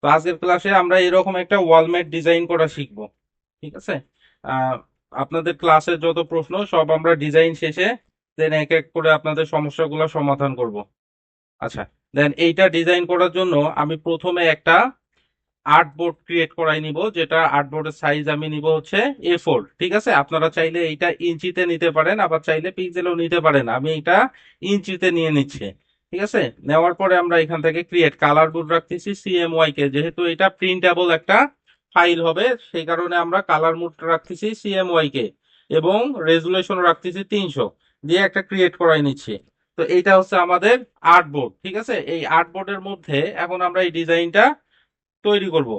তো আজকের ক্লাসে আমরা এরকম একটা ওয়ালমেট ডিজাইন করা শিখবো। ঠিক আছে। আহ, আপনাদের ক্লাসের যত প্রশ্ন সব আমরা ডিজাইন শেষে দেন এক এক করে আপনাদের সমস্যাগুলো সমাধান করব। আচ্ছা, দেন এইটা ডিজাইন করার জন্য আমি প্রথমে একটা আর্টবোর্ড ক্রিয়েট করাই নিব, যেটা আর্টবোর্ডের সাইজ আমি নিব হচ্ছে A4। ঠিক আছে, আপনারা চাইলে এইটা ইঞ্চিতে নিতে পারেন, আবার চাইলে পিক্সেলও নিতে পারেন। আমি এটা ইঞ্চিতে নিয়ে নিচ্ছি। ঠিক আছে, নেওয়ার পরে আমরা এখান থেকে ক্রিয়েট কালার বোর্ড রাখতেছি CMYK, যেহেতু এটা প্রিন্টেবল একটা ফাইল হবে সেই কারণে আমরা কালার মোড রাখতেছি CMYK এবং রেজুলেশন রাখতেছি 300 দিয়ে একটা ক্রিয়েট করাই নিচ্ছি। তো এইটা হচ্ছে আমাদের আর্টবোর্ড। ঠিক আছে, এই আর্টবোর্ডের মধ্যে এখন আমরা এই ডিজাইনটা তৈরি করব।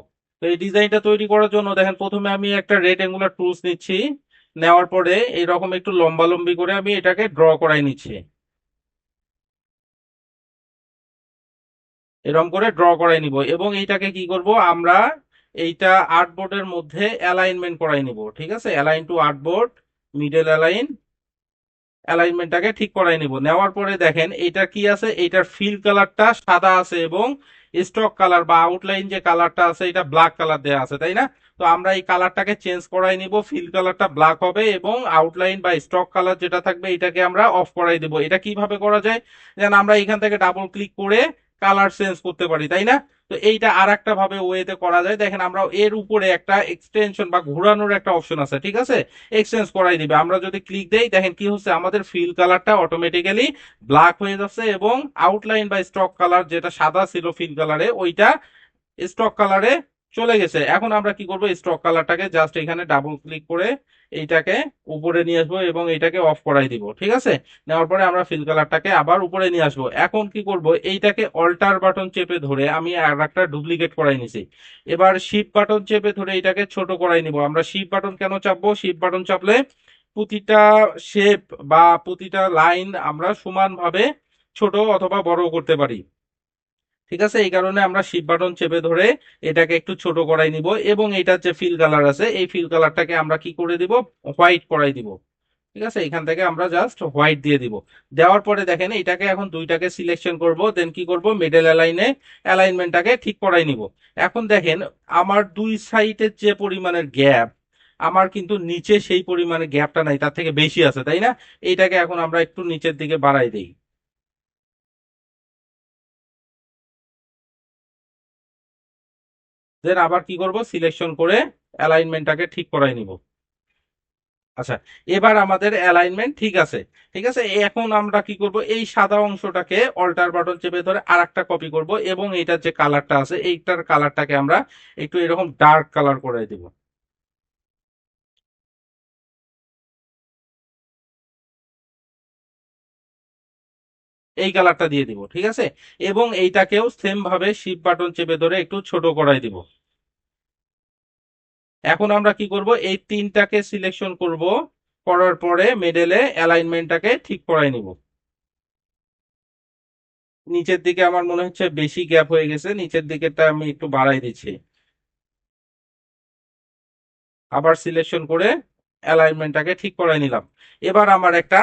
তো এই ডিজাইনটা তৈরি করার জন্য দেখেন প্রথমে আমি একটা রেক্টেঙ্গুলার টুলস নিচ্ছি। নেওয়ার পরে এইরকম একটু লম্বা লম্বি করে আমি এটাকে ড্র করাই নিচ্ছি। এরকম করে ড্র করাই নিব এবং এইটাকে কি করব আমরা, এইটা আর্টবোর্ডের মধ্যে অ্যালাইনমেন্ট করাই নিব। ঠিক আছে, align to artboard, middle align, অ্যালাইনমেন্টটাকে ঠিক করাই নিব। নেওয়ার পরে দেখেন এইটা কি আছে, এইটার ফিল কালারটা সাদা আছে এবং স্টক কালার বা আউটলাইন যে কালারটা আছে এটা ব্ল্যাক কালার দেওয়া আছে, তাই না? তো আমরা এই কালারটাকে চেঞ্জ করাই নিব, ফিল কালারটা ব্ল্যাক হবে এবং আউটলাইন বা স্টক কালার যেটা থাকবে এটাকে আমরা অফ করাই দেব। এটা কিভাবে করা যায়, যেন আমরা এখান থেকে ডাবল ক্লিক করে কালার চেঞ্জ করতে পারি, তাই না? তো এইটা আর একটা ভাবে ওয়েতে করা যায়। দেখেন আমরা এর উপরে একটা এক্সটেনশন বা ঘোরানোর একটা অপশন আছে। ঠিক আছে, এক্সচেঞ্জ করাই দিবে। আমরা যদি ক্লিক দেই দেখেন কি হচ্ছে, আমাদের ফিল কালারটা অটোমেটিক্যালি ব্ল্যাক হয়ে যাচ্ছে এবং আউটলাইন বা স্টক কালার যেটা সাদা ছিল ফিল কালারে ওইটা স্টক কালারে চলে গেছে। এখন আমরা কি করব, স্টক কালারটাকে জাস্ট এখানে ডাবল ক্লিক করে এইটাকে উপরে নিয়ে আসবো এবং এইটাকে অফ করাই দিব। ঠিক আছে, নেওয়ার পরে আমরা ফিল কালারটাকে আবার উপরে নিয়ে আসবো। এখন কি করব, এইটাকে অল্টার বাটন চেপে ধরে আমি আর একটা ডুপ্লিকেট করাই নিছি। এবার শিফট বাটন চেপে ধরে এটাকে ছোট করাই নিব। আমরা শিফট বাটন কেন চাপবো, শিফট বাটন চাপলে প্রতিটা শেপ বা প্রতিটা লাইন আমরা সমানভাবে ছোট অথবা বড় করতে পারি। ঠিক আছে, এই কারণে আমরা শিফট বাটন চেপে ধরে এটাকে একটু ছোট করাই নিব এবং এটার যে ফিল কালার আছে এই ফিল কালারটাকে আমরা কি করে দিব, হোয়াইট করাই দিব। ঠিক আছে, এখান থেকে আমরা জাস্ট হোয়াইট দিয়ে দিব। দেওয়ার পরে দেখেন এটাকে এখন দুইটাকে সিলেকশন করব, দেন কি করব, মিডল অ্যালাইনে অ্যালাইনমেন্টটাকে ঠিক করাই নিব। এখন দেখেন আমার দুই সাইডের যে পরিমাণের গ্যাপ, আমার কিন্তু নিচে সেই পরিমাণে গ্যাপটা নাই, তার থেকে বেশি আছে, তাই না? এইটাকে এখন আমরা একটু নিচের দিকে বাড়াই দেই। দেন আবার কি করব, সিলেকশন করে অ্যালাইনমেন্টটাকে ঠিক করাই নিব। আচ্ছা, এবার আমাদের অ্যালাইনমেন্ট ঠিক আছে। ঠিক আছে, এখন আমরা কি করব, এই সাদা অংশটাকে অল্টার বাটন চেপে ধরে আরেকটা কপি করব এবং এইটার যে কালারটা আছে এইটার কালারটাকে আমরা একটু এরকম ডার্ক কালার করে দিব। এই কালারটা দিয়ে দিব। ঠিক আছে, এবং এইটাকেও সেম ভাবে শিফট বাটন চেপে ধরে একটু ছোট করাই দিব। এখন আমরা কি করব, এই তিনটাকে সিলেকশন করব, করার পরে মিডলে অ্যালাইনমেন্টটাকে ঠিক করাই নিব। নিচের দিকে আমার মনে হচ্ছে বেশি গ্যাপ হয়ে গেছে, নিচের দিকেরটা আমি একটু বাড়াই দিচ্ছি। আবার সিলেকশন করে অ্যালাইনমেন্টটাকে ঠিক করে নিলাম। এবার আমার একটা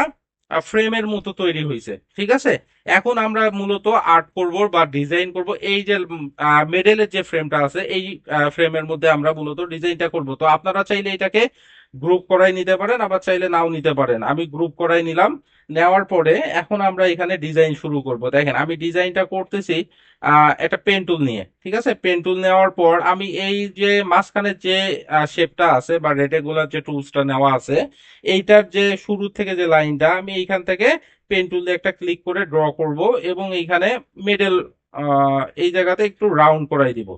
ফ্রেমের মতো তৈরি হয়েছে। ঠিক আছে, এখন আমরা মূলত আর্ট করব বা ডিজাইন করব এই যে মেডেলের যে ফ্রেমটা আছে এই ফ্রেমের মধ্যে আমরা মূলত ডিজাইনটা করব। তো আপনারা চাইলে এটাকে গ্রুপ করাই নিতে পারেন, আবার চাইলে নাও নিতে পারেন। আমি গ্রুপ করাই নিলাম। নেওয়ার পরে এখন আমরা এখানে ডিজাইন শুরু করব। দেখেন আমি ডিজাইনটা করতেছি একটা পেন টুল নিয়ে। ঠিক আছে, পেন টুল নেওয়ার পর আমি এই যে মাঝখানে যে শেপটা আছে বা রেক্টেঙ্গুলার যে টুলসটা নেওয়া আছে এইটার যে শুরু থেকে যে লাইনটা আমি এইখান থেকে পেন টুল দিয়ে একটা ক্লিক করে ড্র করব এবং এইখানে মিডল এই জায়গাতে একটু রাউন্ড করাই দিব।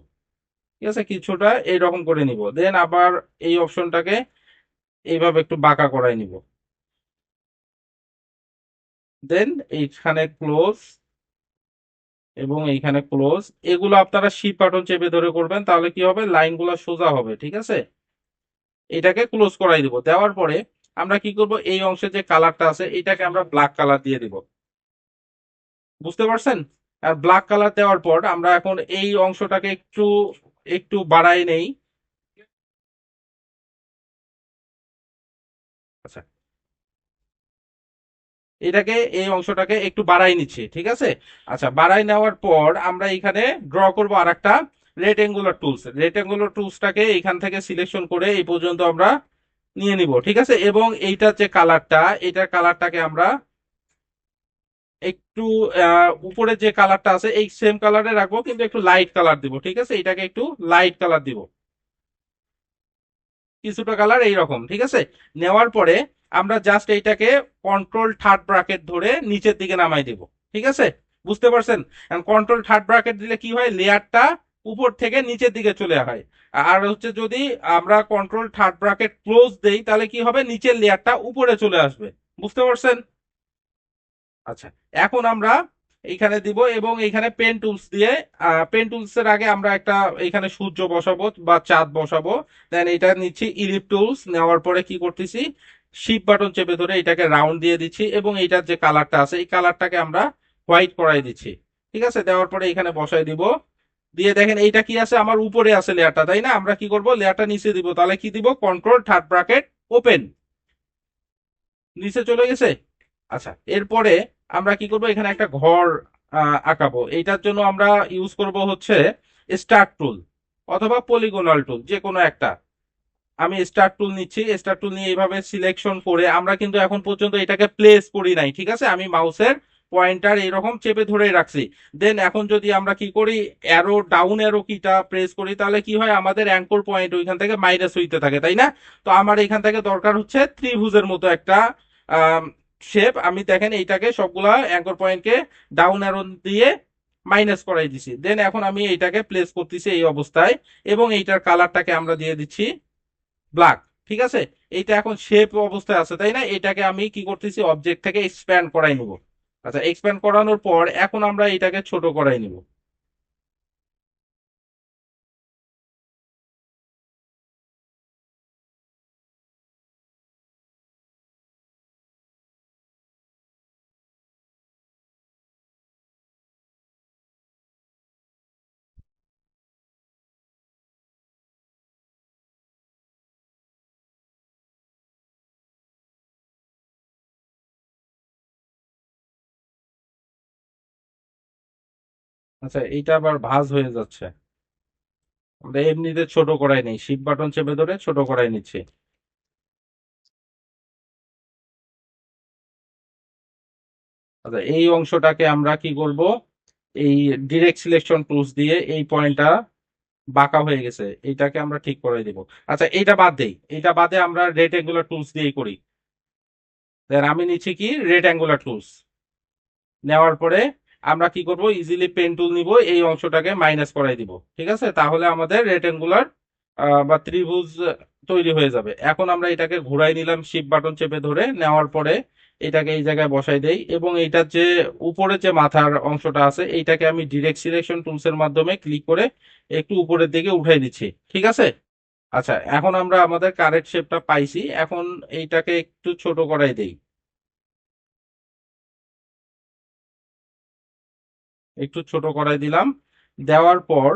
ঠিক আছে, কিছুটা এইরকম করে নিব। দেন আবার এই অপশনটাকে এইভাবে একটু বাঁকা করাই নিব। দেন এইখানে ক্লোজ এবং এইখানে ক্লোজ। এগুলো আপনারা শিফট বাটন চেপে ধরে করবেন, তাহলে কি হবে, লাইনগুলো সোজা হবে। ঠিক আছে, এটাকে ক্লোজ করাই দিব। দেওয়ার পরে আমরা কি করব, এই অংশে যে কালারটা আছে এটাকে আমরা ব্ল্যাক কালার দিয়ে দিব। বুঝতে পারছেন? আর ব্ল্যাক কালার দেওয়ার পর আমরা এখন এই অংশটাকে একটু একটু বাড়াই নেই। আচ্ছা, এটাকে এই অংশটাকে একটু বাড়াই নিচ্ছি। ঠিক আছে, আচ্ছা বাড়াই নেওয়ার পর আমরা এখানে ড্র করব আরেকটা রেক্টেঙ্গুলার টুলস, রেক্টেঙ্গুলার টুলসটাকে এখান থেকে সিলেকশন করে এই পর্যন্ত আমরা নিয়ে নিব, ঠিক আছে। এবং এইটার যে কালারটা, এটার কালারটাকে আমরা একটু উপরে যে কালারটা আছে এই সেম কালারে রাখবো, কিন্তু একটু লাইট কালার দিব, ঠিক আছে। এটাকে একটু লাইট কালার দিব, কিছুটা কালার এইরকম, ঠিক আছে। নেওয়ার পরে আমরা জাস্ট এইটাকে কন্ট্রোল থার্ড ব্র্যাকেট ধরে নিচের দিকে নামাই দিব, ঠিক আছে। বুঝতে পারছেন? কন্ট্রোল থার্ড ব্র্যাকেট দিলে কি হয়, লেয়ারটা উপর থেকে নিচের দিকে চলে হয়। আর হচ্ছে যদি আমরা কন্ট্রোল থার্ড ব্র্যাকেট ক্লোজ দেই তাহলে কি হবে, নিচের লেয়ারটা উপরে চলে আসবে। বুঝতে পারছেন? আচ্ছা, এখন আমরা এইখানে দিব এবং এইখানে পেন টুলস দিয়ে, পেন টুলস এর আগে আমরা একটা এখানে সূর্য বসাবো বা চাঁদ বসাবো। দেন এটা নিচ্ছি ইলিপ টুলস, নেওয়ার পরে কি করতেছি, শিফট বাটন চেপে ধরে এটাকে রাউন্ড দিয়ে দিচ্ছি এবং এইটার যে কালারটা আছে এই কালারটাকে আমরা হোয়াইট করাই দিচ্ছি, ঠিক আছে। দেওয়ার পরে এখানে বসাই দিব, দিয়ে দেখেন এইটা কি আছে, আমার উপরে আছে লেয়ারটা, তাই না। আমরা কি করব, লেয়ারটা নিচে দিব, তাহলে কি দিব, কন্ট্রোল থার্ড ব্র্যাকেট ওপেন, নিচে চলে গেছে। আচ্ছা, এরপরে আমরা কি করব, এখানে একটা ঘর আঁকাবো। এইটার জন্য আমরা ইউজ করব হচ্ছে স্টার্ট টুল অথবা পলিগোনাল টুল, যে কোনো একটা। আমি স্টার্ট টুল নিচ্ছি, স্টার্ট টুল নিয়ে এইভাবে সিলেকশন করে, আমরা কিন্তু এখন পর্যন্ত এটাকে প্লেস করি নাই, ঠিক আছে। আমি মাউসের পয়েন্টার এইরকম চেপে ধরে রাখছি। দেন এখন যদি আমরা কি করি, অ্যারো ডাউন অ্যারো কিটা প্রেস করি, তাহলে কি হয়, আমাদের অ্যাঙ্কর পয়েন্ট ওইখান থেকে মাইনাস হইতে থাকে, তাই না। তো আমার এখান থেকে দরকার হচ্ছে ত্রিভুজের মতো একটা শেপ। আমি দেখেন এইটাকে সবগুলা অ্যাঙ্কর পয়েন্টকে ডাউন অ্যারো দিয়ে মাইনাস করাই দিছি। দেন এখন আমি এইটাকে প্লেস করতেছি এই অবস্থায় এবং এইটার কালারটাকে আমরা দিয়ে দিচ্ছি ব্ল্যাক, ঠিক আছে। এইটা এখন শেপ অবস্থায় আছে, তাই না। এটাকে আমি কি করতেছি, অবজেক্ট থেকে এক্সপ্যান্ড করাই নিব। আচ্ছা, এক্সপ্যান্ড করানোর পর এখন আমরা এটাকে ছোট করাই নিব। আচ্ছা, এইটা আবার ভাঁজ হয়ে যাচ্ছে। আমরা এমনিতে ছোট করাই নেই, শিফট বাটন চেপে ধরে ছোট করাই নিচ্ছি। আচ্ছা, এই অংশটাকে আমরা কি করব, এই ডিরেক্ট সিলেকশন টুলস দিয়ে এই পয়েন্টটা বাঁকা হয়ে গেছে, এইটাকে আমরা ঠিক করে দিব। আচ্ছা, এইটা বাদ দেই, এইটা বাদে আমরা রেড অ্যাঙ্গুলার টুলস দিয়েই করি। দেন আমি নিচ্ছি কি, রেড অ্যাঙ্গুলার টুলস, নেওয়ার পরে আমরা কি করব, ইজিলি পেন টুল নিব, এই অংশটাকে মাইনাস করাই দিব, ঠিক আছে। তাহলে আমাদের রেক্টেঙ্গুলার বা ত্রিভুজ তৈরি হয়ে যাবে। এখন আমরা এটাকে ঘুরাই নিলাম শিফট বাটন চেপে ধরে, নেওয়ার পরে এটাকে এই জায়গায় বসাই দেই এবং এইটার যে উপরে যে মাথার অংশটা আছে এইটাকে আমি ডিরেক্ট সিলেকশন টুলস এর মাধ্যমে ক্লিক করে একটু উপরের দিকে উঠাই দিচ্ছি, ঠিক আছে। আচ্ছা, এখন আমরা আমাদের কারেক্ট শেপটা পাইছি, এখন এইটাকে একটু ছোট করাই দেই, একটু ছোট করাই দিলাম। দেওয়ার পর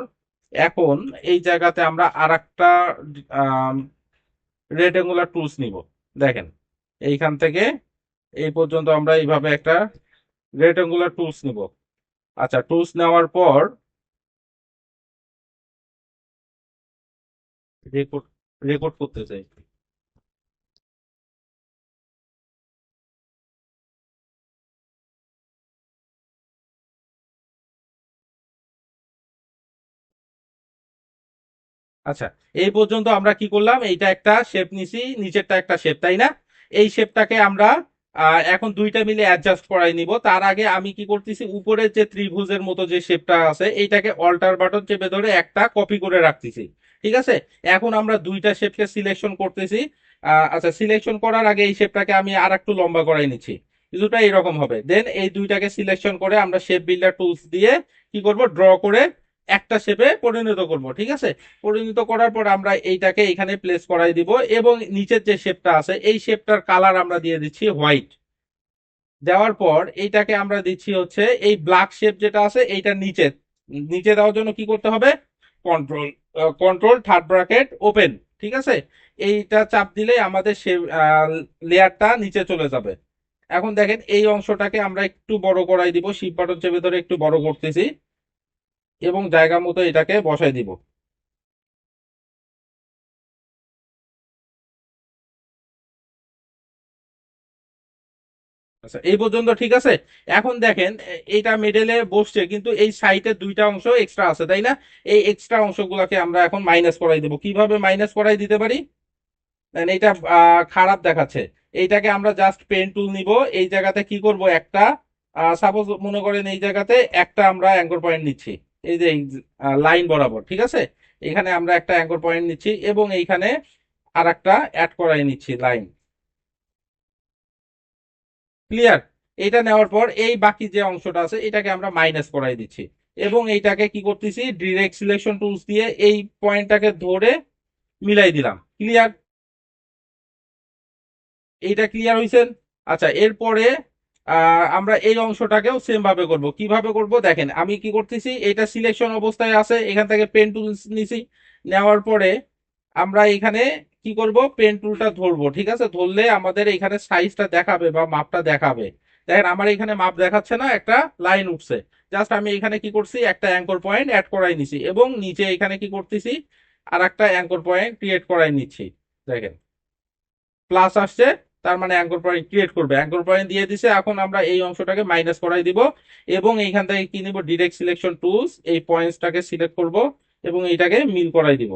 এখন এই জায়গাতে আমরা আর একটা রেক্টেঙ্গুলার টুলস নিব। দেখেন, এইখান থেকে এই পর্যন্ত আমরা এইভাবে একটা রেক্টেঙ্গুলার টুলস নিব। আচ্ছা, টুলস নেওয়ার পর রেকর্ড রেকর্ড করতে চাই। আচ্ছা, এই পর্যন্ত আমরা কি করলাম, এইটা একটা শেপ নিছি, নিচেরটা একটা শেপ, তাই না। এই শেপটাকে আমরা এখন দুইটা মিলে অ্যাডজাস্ট করাই নিব। তার আগে আমি কি করতেছি, উপরের যে ত্রিভুজের মতো যে শেপটা আছে এইটাকে অল্টার বাটন চেপে ধরে একটা কপি করে রাখতেছি, ঠিক আছে। এখন আমরা দুইটা শেপকে সিলেকশন করতেছি। আচ্ছা, সিলেকশন করার আগে এই শেপটাকে আমি আর একটু লম্বা করাই নিচ্ছি, কিছুটা এরকম হবে। দেন এই দুইটাকে সিলেকশন করে আমরা শেপ বিল্ডার টুলস দিয়ে কি করব, ড্র করে একটা শেপে পরিণত করব, ঠিক আছে। পরিণত করার পর আমরা এইটাকে এখানে প্লেস করাই দিব এবং নিচের যে শেপটা আছে এই শেপটার কালার আমরা দিয়ে দিচ্ছি হোয়াইট। দেওয়ার পর এইটাকে আমরা দিচ্ছি হচ্ছে এই ব্ল্যাক শেপ যেটা আছে এইটা নিচে, নিচে দেওয়ার জন্য কি করতে হবে, control control third bracket open, ঠিক আছে। এইটা চাপ দিলে আমাদের সে লেয়ারটা নিচে চলে যাবে। এখন দেখেন এই অংশটাকে আমরা একটু বড় করাই দিব, শিফট বাটন চেপে ধরে একটু বড় করতেছি। এবং জায়গা মতো এটাকে বসাই দিব। আচ্ছা, এই পর্যন্ত ঠিক আছে। এখন দেখেন এটা মিডলে বসছে, কিন্তু এই সাইডে দুইটা অংশ এক্সট্রা আছে, তাই না? এই এক্সট্রা অংশগুলোকে আমরা এখন মাইনাস করাই দেবো। কিভাবে মাইনাস করাই দিতে পারি? দেন এইটা খারাপ দেখাচ্ছে। এইটাকে আমরা জাস্ট পেন টুল নিব, এই জায়গাতে কি করব, একটা সাপোজ মনে করেন এই জায়গাতে একটা আমরা অ্যাঙ্কর পয়েন্ট নিচ্ছি, এই যে লাইন বরাবর, ঠিক আছে? এখানে আমরা একটা অ্যাঙ্কর পয়েন্ট নিচ্ছি এবং এইখানে আর একটা অ্যাড করাই নিচ্ছি লাইন। ক্লিয়ার? এটা নেওয়ার পর এই বাকি যে অংশটা আছে এটাকে আমরা মাইনাস করাই দিচ্ছি এবং এইটাকে কি করতেছি, ডিরেক্ট সিলেকশন টুলস দিয়ে এই পয়েন্টটাকে ধরে মিলাই দিলাম। ক্লিয়ার? এইটা ক্লিয়ার হয়েছেন? আচ্ছা, এরপরে আমরা এই অংশটাকেও সেম ভাবে করব। কিভাবে করব দেখেন, আমি কি করতেছি, এটা সিলেকশন অবস্থায় আছে, এখান থেকে পেন টুল নিছি। নেওয়ার পরে আমরা এখানে কি করব, পেন টুলটা ধরবো, ঠিক আছে? ধরলে আমাদের এখানে সাইজটা দেখাবে বা মাপটা দেখাবে। দেখেন আমার এখানে মাপ দেখাচ্ছে না, একটা লাইন উঠছে। জাস্ট আমি এখানে কি করছি, একটা অ্যাঙ্কর পয়েন্ট অ্যাড করাই নিছি এবং নিচে এখানে কি করতেছি, আর একটা অ্যাঙ্কর পয়েন্ট ক্রিয়েট করাই নিচ্ছি। দেখেন প্লাস আসছে, তার মানে অ্যাঙ্কর পয়েন্ট ক্রিয়েট করবে, অ্যাঙ্কর পয়েন্ট দিয়ে দিছে। এখন আমরা এই অংশটাকে মাইনাস করাই দিব এবং এইখান থেকে কি নিব, ডিরেক্ট সিলেকশন টুলস, এই পয়েন্টসটাকে সিলেক্ট করব এবং এইটাকে মিল করাই দিব।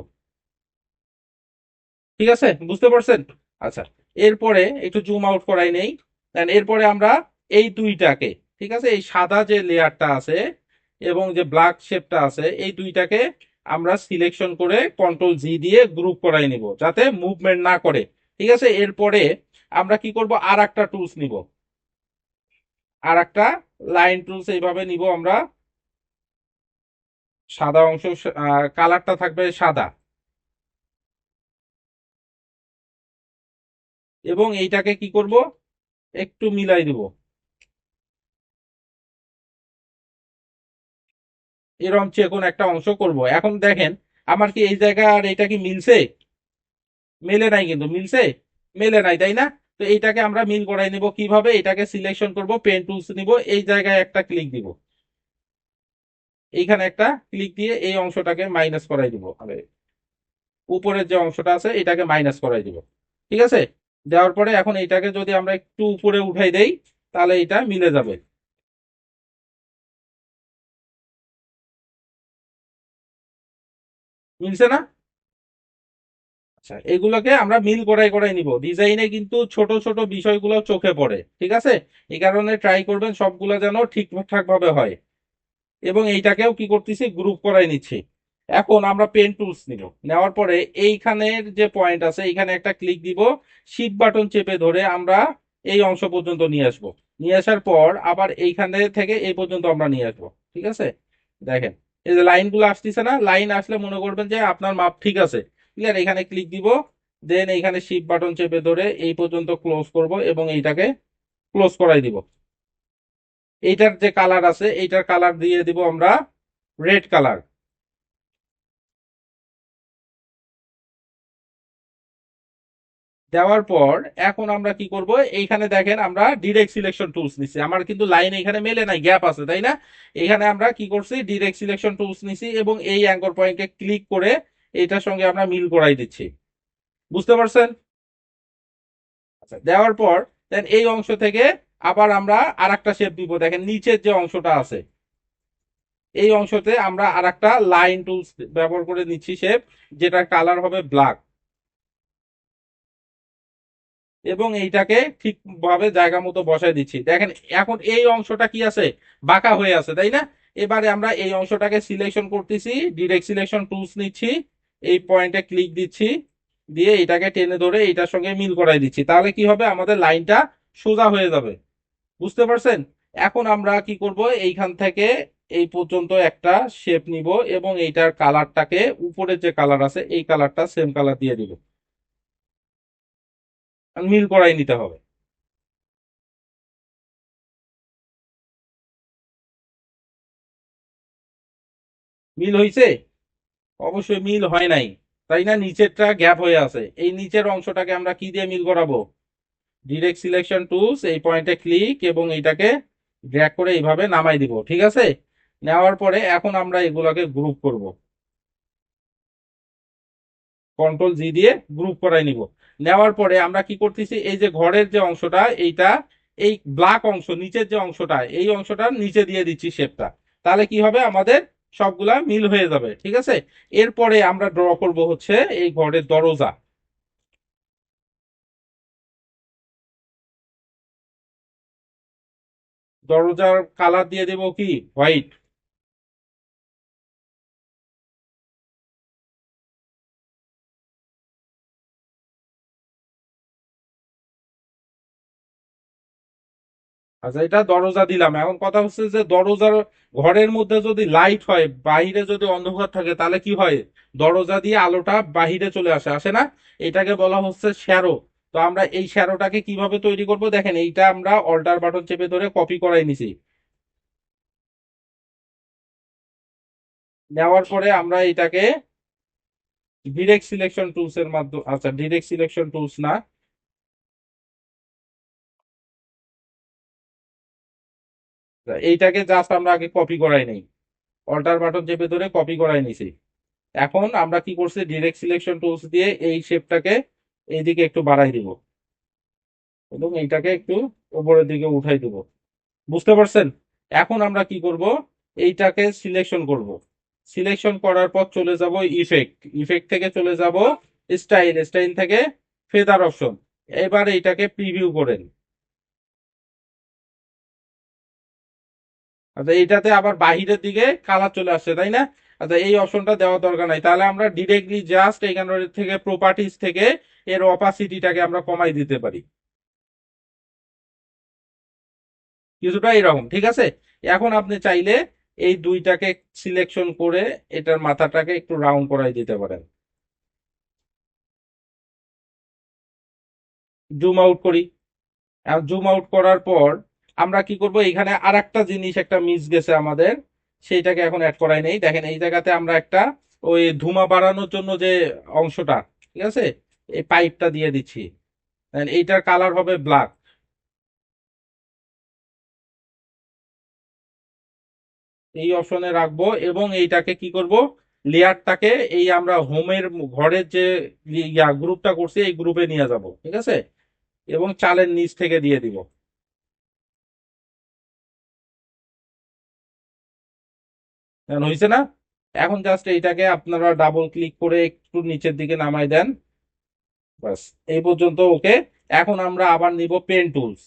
ঠিক আছে, বুঝতে পারছেন? আচ্ছা, এরপরে একটু জুম আউট করাই নেই। এরপরে আমরা এই দুইটাকে, ঠিক আছে, এই সাদা যে লেয়ারটা আছে এবং যে ব্ল্যাক শেপটা আছে, এই দুইটাকে আমরা সিলেকশন করে কন্ট্রোল জি দিয়ে গ্রুপ করাই নিব যাতে মুভমেন্ট না করে। ঠিক আছে, এরপরে আমরা কি করব, আর একটা টুলস নিব, আর একটা লাইন টুলস এইভাবে নিব আমরা। সাদা অংশ, কালারটা থাকবে সাদা এবং এইটাকে কি করব, একটু মিলাই দিব। এরকম কোন একটা অংশ করব। এখন দেখেন আমার কি এই জায়গা আর এটা কি মিলছে? মেলে নাই, কিন্তু মিলছে? মেলে নাই, তাই না? তো এইটাকে আমরা মিল করাই নিব। কিভাবে? এটাকে সিলেকশন করব, পেন টুলস নিব, এই জায়গায় একটা ক্লিক দিব, এইখানে একটা ক্লিক দিয়ে এই অংশটাকে মাইনাস করাই দিব, আরে উপরের যে অংশটা আছে এটাকে মাইনাস করাই দিব। ঠিক আছে, দেওয়ার পরে এখন এইটাকে যদি আমরা একটু উপরে উঠাই দেই তাহলে এটা মিলে যাবে। মিলছে না? আচ্ছা, এগুলোকে আমরা মিল করাই করাই নিব। ডিজাইনে কিন্তু ছোট ছোট বিষয়গুলো চোখে পড়ে, ঠিক আছে? এই কারণে ট্রাই করবেন সবগুলো যেন ঠিকঠাক ভাবে হয়। এবং এইটাকেও কি করতেছি, গ্রুপ করাই নিচ্ছি। এখন আমরা পেন টুলস নিব, নেওয়ার পরে এইখানের যে পয়েন্ট আছে এইখানে একটা ক্লিক দিব, শিফট বাটন চেপে ধরে আমরা এই অংশ পর্যন্ত নিয়ে আসবো। নিয়ে আসার পর আবার এইখানে থেকে এই পর্যন্ত আমরা নিয়ে আসবো। ঠিক আছে, দেখেন এই যে লাইনগুলো আসতেছে না, লাইন আসলে মনে করবেন যে আপনার মাপ ঠিক আছে। ক্লিয়ার? এখানে ক্লিক দিব, দেন এইখানে শিফট বাটন চেপে ধরে এই পর্যন্ত ক্লোজ করব এবং এইটাকে ক্লোজ করাই দিব। এইটার যে কালার আছে এইটার কালার দিয়ে দিব আমরা রেড কালার। দেওয়ার পর এখন আমরা কি করব, এইখানে দেখেন আমরা ডিরেক্ট সিলেকশন টুলস নিচ্ছি, আমার কিন্তু লাইন এখানে মেলে নাই, গ্যাপ আছে, তাই না? এখানে আমরা কি করছি, ডিরেক্ট সিলেকশন টুলস নিছি এবং এই অ্যাঙ্কর পয়েন্টকে ক্লিক করে এইটার সঙ্গে আমরা মিল করাই দিচ্ছি। বুঝতে পারছেন? আচ্ছা, দেওয়ার পর দেন এই অংশ থেকে আবার আমরা আর একটা শেপ দিব। দেখেন নিচের যে অংশটা আছে এই অংশতে আমরা আর একটা লাইন টুলস ব্যবহার করে নিচ্ছি শেপ, যেটার কালার হবে ব্ল্যাক এবং এইটাকে ঠিকভাবে জায়গা মতো বসায় দিচ্ছি। দেখেন এখন এই অংশটা কি আছে, বাঁকা হয়ে আছে, তাই না? এবারে আমরা এই অংশটাকে সিলেকশন করতেছি, ডিরেক্ট সিলেকশন টুলস নিচ্ছি, এই পয়েন্টে ক্লিক দিচ্ছি, দিয়ে এটাকে টেনে ধরে এটার সঙ্গে মিল করাই দিচ্ছি। তাহলে কি হবে, আমাদের লাইনটা সোজা হয়ে যাবে। বুঝতে পারছেন? এখন আমরা কি করব, এইখান থেকে এই পর্যন্ত একটা শেপ নিব এবং এইটার কালারটাকে উপরে যে কালার আছে এই কালারটা সেম কালার দিয়ে দিব, মিল করাই নিতে হবে। মিল হয়েছে? অবশ্যই মিল হয় নাই, তাই না? নিচেরটা গ্যাপ হয়ে আছে, এই নিচের অংশটাকে আমরা কি দিয়ে মিল করাবো, ডিরেক্ট সিলেকশন টুলস, এই পয়েন্টে ক্লিক এবং এইটাকে ড্র্যাগ করে এইভাবে নামাই দিব। ঠিক আছে, নেওয়ার পরে এখন আমরা এগুলাকে গ্রুপ করব, কন্ট্রোল জি দিয়ে গ্রুপ করাই নিব। নেওয়ার পরে আমরা কি করতেছি, এই যে ঘরের যে অংশটা এইটা, এই ব্ল্যাক অংশ নিচের যে অংশটা, এই অংশটার নিচে দিয়ে দিচ্ছি শেপটা। তাহলে কি হবে, আমাদের সবগুলা মিল হয়ে যাবে, ঠিক আছে। এরপরে আমরা ড্র করব হচ্ছে এই ঘরের দরজা। দরজার কালার দিয়ে দেব কি, হোয়াইট। আচ্ছা, এটা দরজা দিলাম। এখন কথা হচ্ছে যে দরজার, ঘরের মধ্যে যদি লাইট হয়, বাইরে যদি অন্ধকার থাকে, তাহলে কি হয়, দরজা দিয়ে আলোটা বাহিরে চলে আসে, আসে না? এটাকে বলা হচ্ছে শ্যারো। তো আমরা এই শ্যারোটাকে কিভাবে তৈরি করব, দেখেন এইটা আমরা অল্টার বাটন চেপে ধরে কপি করাই নিছি। নেওয়ার পরে আমরা এটাকে ডিরেক্ট সিলেকশন টুলস এর মাধ্যমে, আচ্ছা ডিরেক্ট সিলেকশন টুলস না, এইটাকে জাস্ট আমরা আগে কপি করাই নেই, অল্টার বাটন চেপে ধরে কপি করাই নিছি। এখন আমরা কি করছি, ডিরেক্ট সিলেকশন টুলস দিয়ে এই শেপটাকে এইদিকে একটু বাড়াই দিব এবং এইটাকে একটু উপরের দিকে উঠাই দিব। বুঝতে পারছেন? এখন আমরা কি করব, এইটাকে সিলেকশন করব। সিলেকশন করার পর চলে যাব ইফেক্ট, ইফেক্ট থেকে চলে যাব স্টাইল, স্টাইল থেকে ফেদার অপশন। এবার এইটাকে প্রিভিউ করেন। আচ্ছা, এইটাতে আবার বাহিরের দিকে কালার চলে আসছে, তাই না? আচ্ছা, এই অপশনটা দেওয়ার দরকার নাই, তাহলে আমরা ডিরেক্টলি জাস্ট এখান থেকে প্রপার্টিজ থেকে এর অপাসিটিটাকে আমরা কমাই দিতে পারি কিছুটা এরকম, ঠিক আছে। এখন আপনি চাইলে এই দুইটাকে সিলেকশন করে এটার মাথাটাকে একটু রাউন্ড করাই দিতে পারেন। জুম আউট করি। জুম আউট করার পর আমরা কি করব, এখানে আর একটা জিনিস একটা মিস গেছে আমাদের, সেইটাকে এখন অ্যাড করাই নেই। দেখেন এই জায়গাতে আমরা একটা ওই ধুমা বাড়ানোর জন্য যে অংশটা, ঠিক আছে, এই পাইপটা দিয়ে দিচ্ছি। And এইটার কালার হবে ব্ল্যাক। এই অপশনে রাখবো এবং এইটাকে কি করব, লেয়ারটাকে এই আমরা হোমের ঘরের যে গ্রুপটা করছি এই গ্রুপে নিয়ে যাব, ঠিক আছে, এবং চালের নিচ থেকে দিয়ে দিব। এখন হয়েছে না? এখন জাস্ট এইটাকে আপনারা ডাবল ক্লিক করে একটু নিচের দিকে নামাই দেন, বাস এই পর্যন্ত ওকে। এখন আমরা আবার নিব পেন টুলস।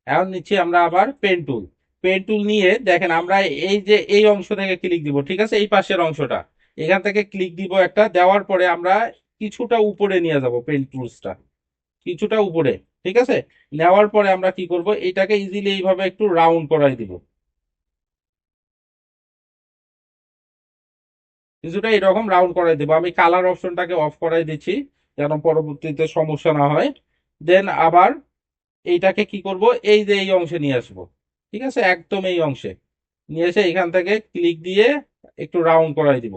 এখন নিচ্ছি আমরা আবার পেন টুল। পেন টুল নিয়ে দেখেন আমরা এই যে এই অংশ থেকে ক্লিক দিব, ঠিক আছে, এই পাশের অংশটা, এখান থেকে ক্লিক দিব একটা, দেওয়ার পরে আমরা কিছুটা উপরে নিয়ে যাব পেন টুলসটা, কিছুটা উপরে, ঠিক আছে। নেওয়ার পরে আমরা কি করব, এটাকে ইজিলি এইভাবে একটু রাউন্ড করাই দিব, কিছুটা এরকম রাউন্ড করাই দেবো। আমি কালার অপশনটাকে অফ করাই দিচ্ছি যেন পরবর্তীতে সমস্যা না হয়। দেন আবার এইটাকে কি করব, এই যে এই অংশে নিয়ে আসবো, ঠিক আছে, একদম এই অংশে নিয়ে এসে এখান থেকে ক্লিক দিয়ে একটু রাউন্ড করাই দিব।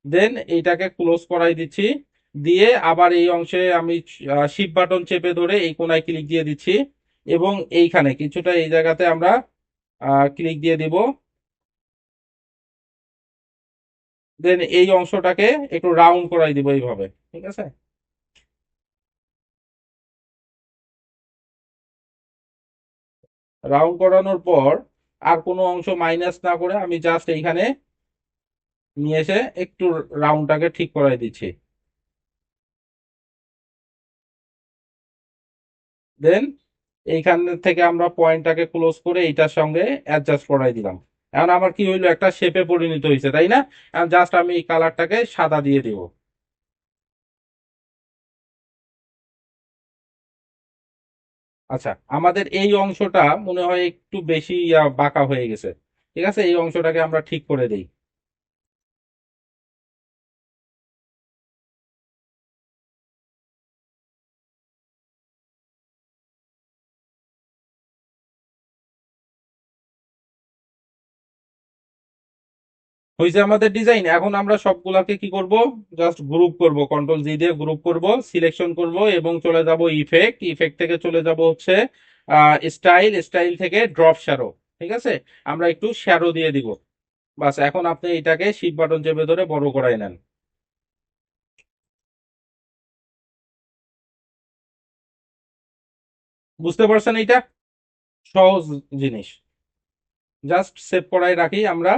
দেন এইটাকে ক্লোজ করাই দিচ্ছি, দিয়ে আবার এই অংশে আমি শিফট বাটন চেপে ধরে এই কোনায় ক্লিক দিয়ে দিচ্ছি এবং এইখানে কিছুটা এই জায়গাতে আমরা ক্লিক দিয়ে দিব। দেন এই অংশটাকে একটু রাউন্ড করাই দিব এইভাবে, ঠিক আছে। রাউন্ড করানোর পর আর কোনো অংশ মাইনাস না করে আমি জাস্ট এইখানে নিয়ে এসে একটু রাউন্ডটাকে ঠিক করাই দিচ্ছি। দেন এইখান থেকে আমরা পয়েন্টটাকে ক্লোজ করে এইটার সঙ্গে অ্যাডজাস্ট করাই দিলাম। এখন আমার কি হইলো, একটা শেপে পরিণত হয়েছে, তাই না? এখন জাস্ট আমি এই কালারটাকে সাদা দিয়ে দিব। আচ্ছা, আমাদের এই অংশটা মনে হয় একটু বেশি বাঁকা হয়ে গেছে, ঠিক আছে, এই অংশটাকে আমরা ঠিক করে দিই। হয়েছে আমাদের ডিজাইন। এখন আমরা সবগুলাকে কি করব, জাস্ট গ্রুপ করব, কন্ট্রোল জি দিয়ে গ্রুপ করব, সিলেকশন করব এবং চলে যাব ইফেক্ট, ইফেক্ট থেকে চলে যাব হচ্ছে স্টাইল, স্টাইল থেকে ড্রপ শ্যাডো। ঠিক আছে, আমরা একটু শ্যাডো দিয়ে দিব। বাস, এখন আপনি এটাকে শিফট বাটন চেপে ধরে বড় করাই নেন। বুঝতে পারছেন? এইটা সহজ জিনিস, জাস্ট সেভ করাই রাখি আমরা।